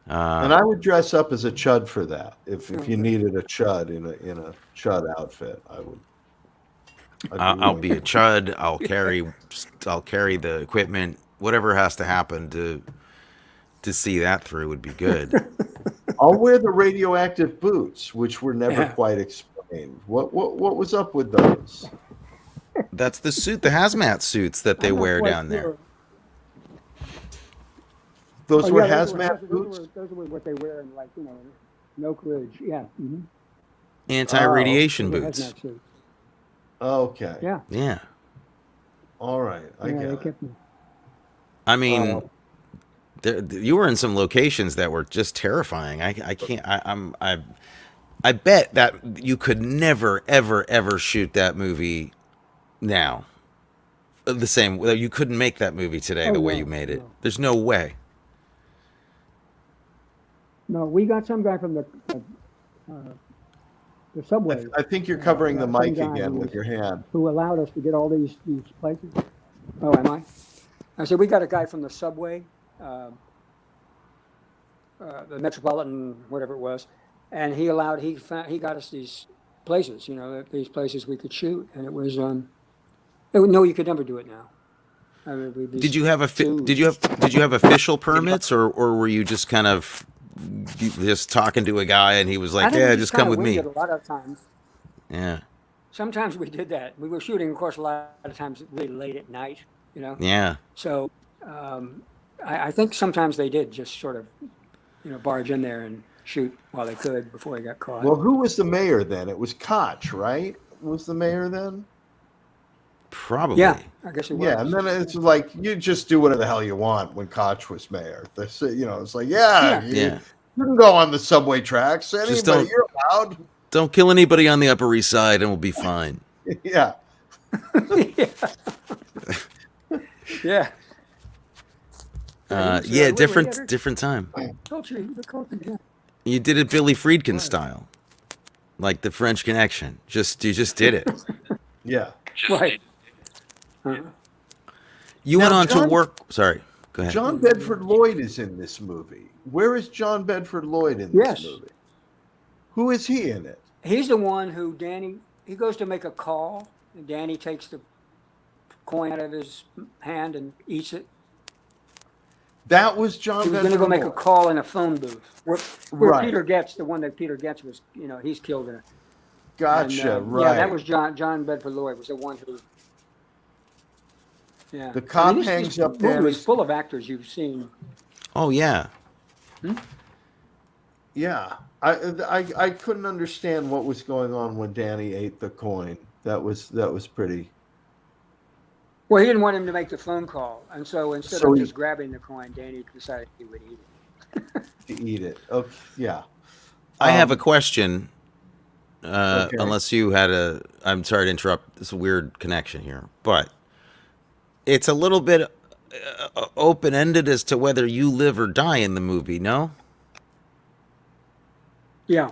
And I would dress up as a chud for that. If you Okay. needed a chud in a chud outfit, I'd be I'll willing be a to. Chud. I'll carry the equipment. Whatever has to happen to see that through would be good. I'll wear the radioactive boots, which were never Yeah. quite explained. What was up with those? That's the suit, the hazmat suits that they I'm not wear quite down there. sure. Oh Those were yeah, hazmat boots? those were what they wear in, like, in Oak Ridge. Yeah. Oh, Anti-radiation Those are boots. hazmat suits. okay. Yeah. Yeah. All right. I Yeah, get they it. kept me. I mean, Oh, you were in some locations that were just terrifying. I can't. I bet that you could never, ever, ever shoot that movie now. The same. Well, you couldn't make that movie today Oh the way you no, made it. no, There's no way. no. We got some guy from the subway. I think you're covering the Some mic guy again with your hand. who allowed us to get all these places. Oh, am I? I said we got a guy from the subway, the Metropolitan, whatever it was, and he got us these places. These places we could shoot, and it was no, you could never do it now. I mean, we'd be Did you have sued. did you have official permits, or were you just kind of just talking to a guy and he was I like, think we yeah, just just come kind of with winged me? it a lot of times. Yeah. Sometimes we did that. We were shooting, of course, a lot of times really late at night. Yeah. So I think sometimes they did just sort of, barge in there and shoot while they could before they got caught. Well, who was the mayor then? It was Koch, right? Was the mayor then? Probably. Yeah, I guess it was. Yeah, and then it's like you just do whatever the hell you want when Koch was mayor. It's like, yeah, Yeah. Yeah. you can go on the subway tracks. Just Anybody, you're allowed. Don't kill anybody on the Upper East Side and we'll be fine. Yeah. Yeah. Yeah. Yeah, different time. The culture, yeah. You did it Billy Friedkin Right. style, like the French Connection. You just did it. Yeah. Right. You Now, went on John- to work. Sorry, go ahead. John Bedford Lloyd is in this movie. Where is John Bedford Lloyd in this Yes. movie? Who is he in it? He's the one who he goes to make a call, and Danny takes the coin out of his hand and eats it. That was John He was Bedford going to go make a Lloyd. call in a phone booth where Right. Peter Getz, the one that Peter Getz was, he's killed in it. Gotcha. And, right. Yeah, that was John Bedford Lloyd was the one who. Yeah. The cop this hangs up movie there. was full of actors you've seen. Oh yeah. Yeah. I couldn't understand what was going on when Danny ate the coin. That was pretty. Well, he didn't want him to make the phone call, and so instead So of he- just grabbing the coin, Danny decided he would eat it. To eat it. Okay, yeah. I have a question. Okay. Unless you had I'm sorry to interrupt. It's a weird connection here, but it's a little bit open ended as to whether you live or die in the movie. No. Yeah,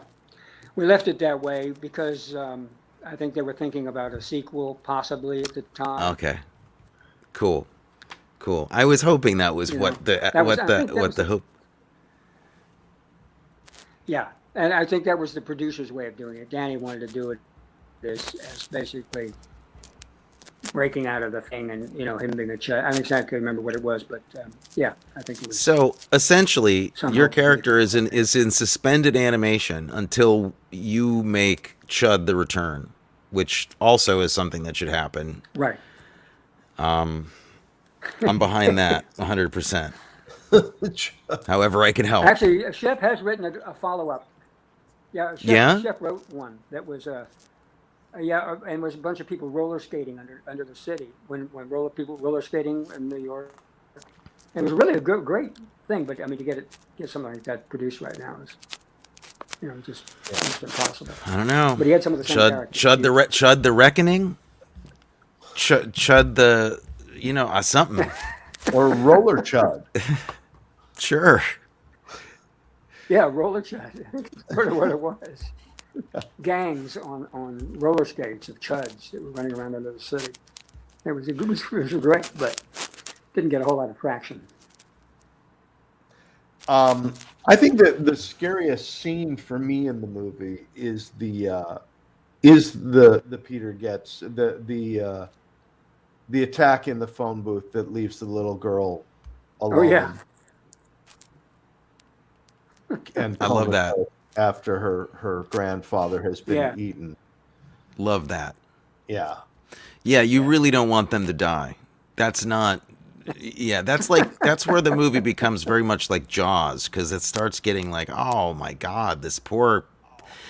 we left it that way because I think they were thinking about a sequel possibly at the time. Okay. Cool. I was hoping that was You what know, the that was- what I the think that what was the the- hope. Yeah, and I think that was the producer's way of doing it. Danny wanted to do it as basically breaking out of the thing, and him being a child. I don't exactly remember what it was, but yeah, I think it was. So essentially, Somehow your character is in suspended animation until you make Chud the Return, which also is something that should happen. Right. I'm behind that 100%. However, I can help. Actually, Shep has written a follow-up. Yeah, Yeah? Shep wrote one that was and there was a bunch of people roller skating under the city when roller skating in New York. And it was really a great thing, but I mean, to get something like that produced right now is, just almost impossible. I don't know. But he had some of the same characters. Chud the Reckoning. Chud the, something. Or Roller Chud. Sure. Yeah, roller chud. That's sort of what it was. Gangs on roller skates of chuds that were running around under the city. It was great, but didn't get a whole lot of traction. I think that the scariest scene for me in the movie is the Peter gets the attack in the phone booth that leaves the little girl alone. Oh yeah, And I love that. After her grandfather has been eaten. Love that. Yeah. Yeah, you really don't want them to die. That's not. Yeah, that's where the movie becomes very much like Jaws, because it starts getting like, oh my God, this poor.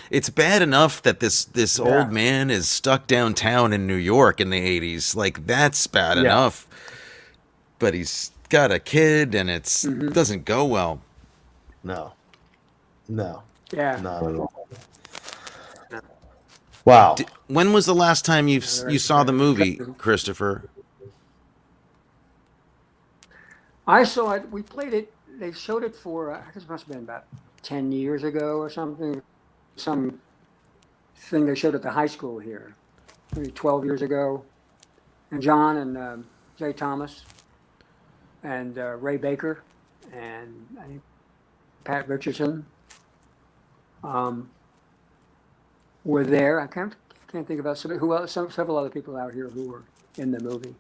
It's bad enough that this old man is stuck downtown in New York in the 80s. Like, that's bad enough. But he's got a kid, and it doesn't go well. No. yeah. Not at all. Wow. When was the last time you saw the movie, Christopher? I saw it. We played it. They showed it for, I guess it must have been about 10 years ago or something. Some thing they showed at the high school here, maybe 12 years ago. And John and Jay Thomas and Ray Baker and I think Pat Richardson were there. I can't think about several other people out here who were in the movie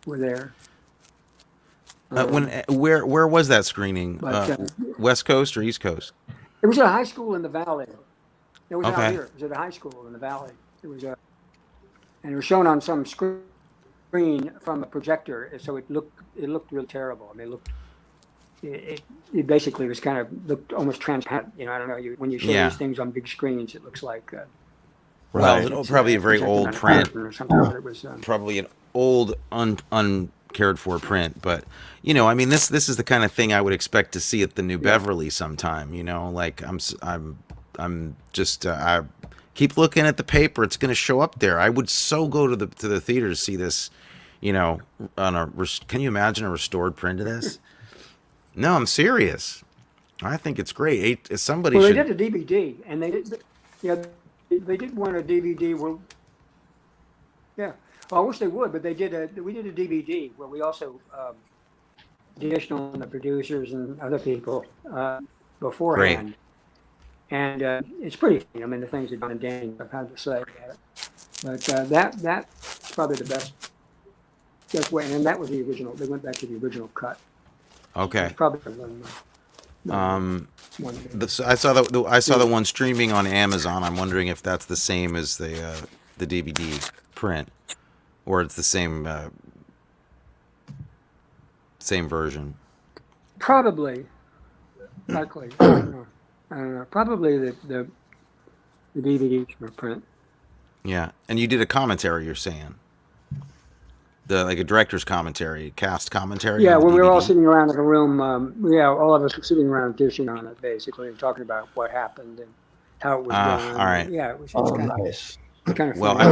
were there. Where was that screening? West Coast or East Coast? It was at a high school in the Valley. It was out Okay. here. It was at a high school in the Valley. It was and it was shown on some screen from a projector, so it looked really terrible. I mean, it basically was kind of looked almost transparent. I don't know. When you show these things on big screens, it looks like. Well, probably a very old print. Or something, but it was probably an old uncared for print, but I mean, this is the kind of thing I would expect to see at the New Beverly sometime. Like I'm just I keep looking at the paper; it's going to show up there. I would so go to the theater to see this. Can you imagine a restored print of this? No, I'm serious. I think it's great. Somebody well, should. They did a DVD, and they did. They did want a DVD. Well, yeah. Well, I wish they would, but we did a DVD where we also additional on the producers and other people beforehand. Great. And it's pretty. I mean, the things that John and Danny have had to say about it. But that's probably the best way. And that was the original. They went back to the original cut. Okay. Probably one. I saw the one streaming on Amazon. I'm wondering if that's the same as the DVD print, or it's the same version. Probably, likely. I don't know. Probably the DVD print. Yeah, and you did a commentary. You're saying like a director's commentary, cast commentary. Yeah, when we were all sitting around in a room. All of us were sitting around dishing on it, basically, and talking about what happened and how it was done. All right. Yeah, it was kind of nice. Kind of well, I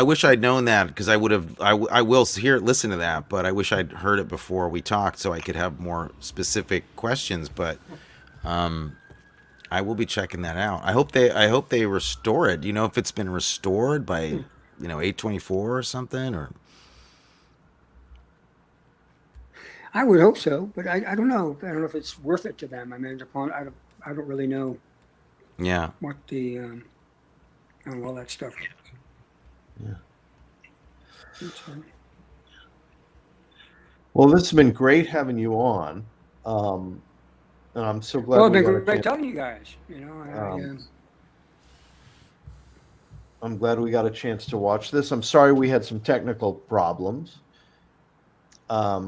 wish I'd known that, because I would have. I will listen to that, but I wish I'd heard it before we talked, so I could have more specific questions. But I will be checking that out. I hope they restore it. If it's been restored by A24 or something, or. I would hope so, but I don't know. I don't know if it's worth it to them. I mean, I don't really know. Yeah. What the all that stuff. Yeah. Well, this has been great having you on, and I'm so glad. Well, it's been great telling you guys. I'm glad we got a chance to watch this. I'm sorry we had some technical problems. I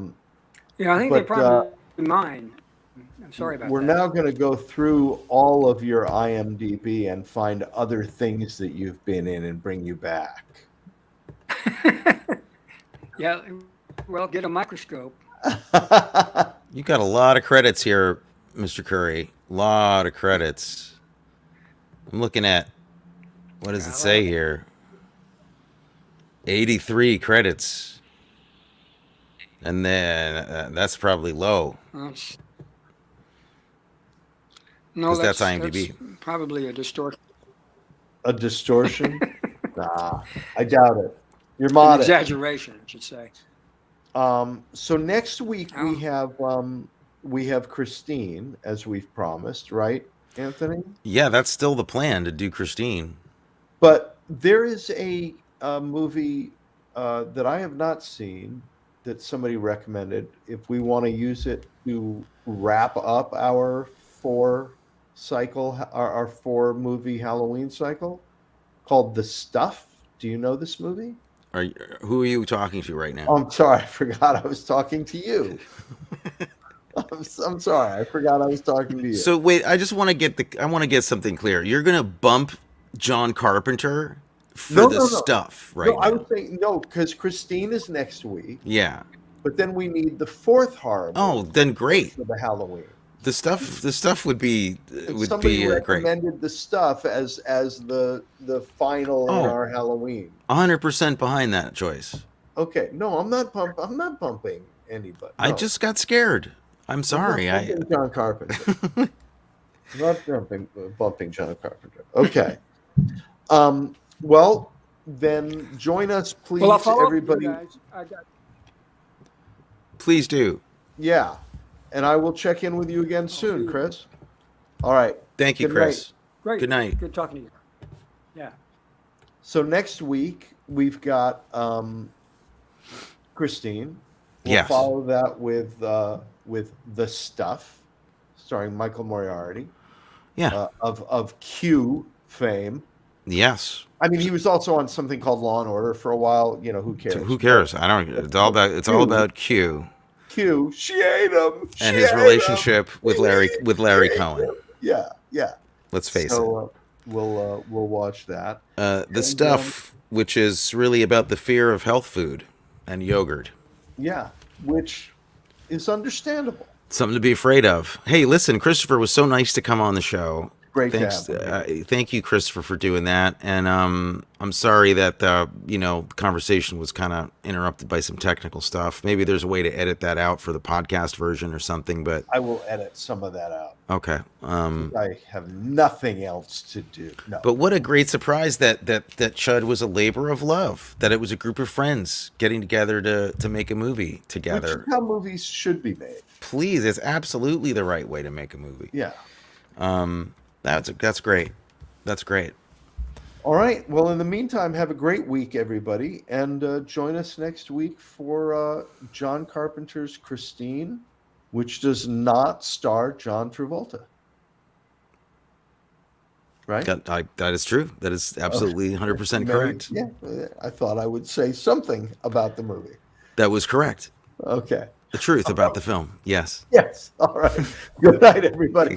think they probably mine. I'm sorry about We're that. now going to go through all of your IMDb and find other things that you've been in and bring you back. Yeah, well, get a microscope. You got a lot of credits here, Mr. Curry. A lot of credits. I'm looking at, what does it say here? 83 credits. And then that's probably low That's- because no, that's that's IMDb. probably a distortion, A distortion? Nah, I doubt it. You're an modest. exaggeration, I should say. So next week Oh. we have Christine, as we've promised, right, Anthony? Yeah, that's still the plan to do Christine. But there is a movie that I have not seen that somebody recommended. If we want to use it to wrap up our our 4 movie Halloween cycle, called The Stuff. Do you know this movie? Who are you talking to right now? Oh, I'm sorry, I forgot I was talking to you. I'm sorry, I forgot I was talking to you. So wait, I just want to get something clear. You're gonna bump John Carpenter for the stuff right no, I now. was saying no, because Christine is next week, Yeah. but then we need the 4th horror Oh, movie then great. for the Halloween. The stuff would be Somebody great. recommended The Stuff as the final in our Halloween. 100% behind that choice. Okay, no, I'm not bumping anybody. No. I just got scared. I'm sorry. I'm not bumping John Carpenter. I'm not bumping John Carpenter. Okay. Well, then join us, please, Well, I'll follow everybody. up with you guys. Please do. Yeah, and I will check in with you again soon, Chris. All right. Thank you, Good Chris. Great. Good night. Good talking to you. Yeah. So next week we've got Christine. We'll Yes. follow that with The Stuff, starring Michael Moriarty. Yeah. Of Q fame. Yes. I mean, he was also on something called Law and Order for a while. You know, who cares? Who cares? I don't. It's all about Q. Q. She ate him. And his relationship with Larry Cohen. Yeah. Let's face it. So we'll watch that. The Stuff, which is really about the fear of health food and yogurt. Yeah, which is understandable. Something to be afraid of. Hey, listen, Christopher was so nice to come on the show. Great. Thanks. Thank you, Christopher, for doing that. And I'm sorry that the conversation was kind of interrupted by some technical stuff. Maybe there's a way to edit that out for the podcast version or something. But I will edit some of that out. Okay. I have nothing else to do. No. But what a great surprise that C.H.U.D was a labor of love. That it was a group of friends getting together to make a movie together. Which is how movies should be made. Please, it's absolutely the right way to make a movie. Yeah. That's great. That's great. All right. Well, in the meantime, have a great week, everybody, and join us next week for John Carpenter's Christine, which does not star John Travolta. Right? That is true. That is absolutely 100% correct. Yeah. I thought I would say something about the movie. That was correct. Okay. The truth about the film. Yes. Yes. All right. Good night, everybody.